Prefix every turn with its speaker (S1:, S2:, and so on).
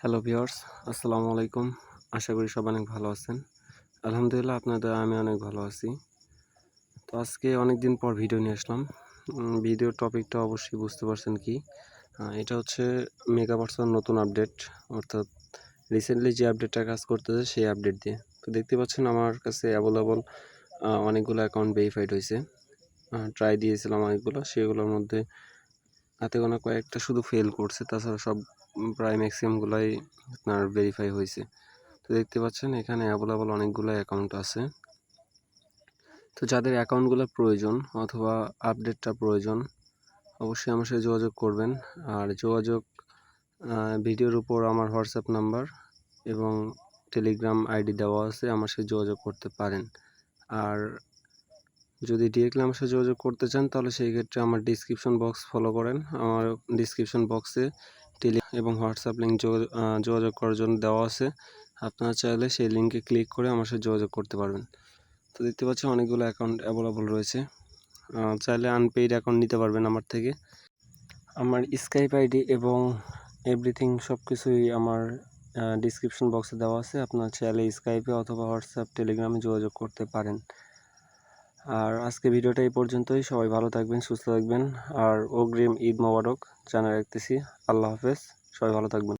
S1: Hello viewers, আসসালামু আলাইকুম। আশা করি সবাই অনেক ভালো আছেন। আলহামদুলিল্লাহ আপনাদের আমি অনেক ভালো আছি। তো আজকে অনেক দিন পর ভিডিও নিয়ে আসলাম। ভিডিওর টপিকটা অবশ্যই বুঝতে পারছেন কি? এটা হচ্ছে মেগাভার্সের নতুন আপডেট, অর্থাৎ রিসেন্টলি যে আপডেটটা কাজ করতেছে সেই আপডেট দিয়ে। তো দেখতে পাচ্ছেন আমার কাছে অ্যাভেলেবল অনেকগুলো অ্যাকাউন্ট ভেরিফাইড হয়েছে। ট্রাই দিয়েছিলাম অনেকগুলো, সেগুলোর মধ্যে হাতে গোনা কয়েকটা শুধু ফেল করছে, তাছাড়া সব প্রায় ম্যাক্সিমামগুলাই আপনার ভেরিফাই হয়েছে। তো দেখতে পাচ্ছেন এখানে অ্যাভেলেবল অনেকগুলো অ্যাকাউন্ট আছে। তো যাদের অ্যাকাউন্টগুলো প্রয়োজন অথবা আপডেটটা প্রয়োজন অবশ্যই আমার সাথে যোগাযোগ করবেন। আর যোগাযোগ ভিডিওর উপর আমার হোয়াটসঅ্যাপ নাম্বার এবং টেলিগ্রাম আইডি দেওয়া আছে, আমার সাথে যোগাযোগ করতে পারেন। আর যদি ডিরেক্টলি আমার সাথে যোগাযোগ করতে চান তাহলে সেই ক্ষেত্রে আমার ডিসক্রিপশন বক্স ফলো করেন। আমার ডিসক্রিপশন বক্সে এবং হোয়াটসঅ্যাপ লিঙ্ক যোগাযোগ করার জন্য দেওয়া আছে। আপনারা চাইলে সেই লিঙ্কে ক্লিক করে আমার সাথে যোগাযোগ করতে পারবেন। তো দেখতে পাচ্ছেন অনেকগুলো অ্যাকাউন্ট অ্যাভেলেবল রয়েছে। চাইলে আনপেইড অ্যাকাউন্ট নিতে পারবেন আমার থেকে। আমার স্কাইপ আইডি এবং এভরিথিং সব কিছুই আমার ডিসক্রিপশন বক্সে দেওয়া আছে। আপনারা চাইলে স্কাইপে অথবা হোয়াটসঅ্যাপ টেলিগ্রামে যোগাযোগ করতে পারেন। আর আজকে ভিডিওটা এই পর্যন্তই। সবাই ভালো থাকবেন, সুস্থ থাকবেন। আর অগ্রিম ঈদ মোবারক জানিয়ে রাখতেছি। আল্লাহ হাফেজ, সবাই ভালো থাকবেন।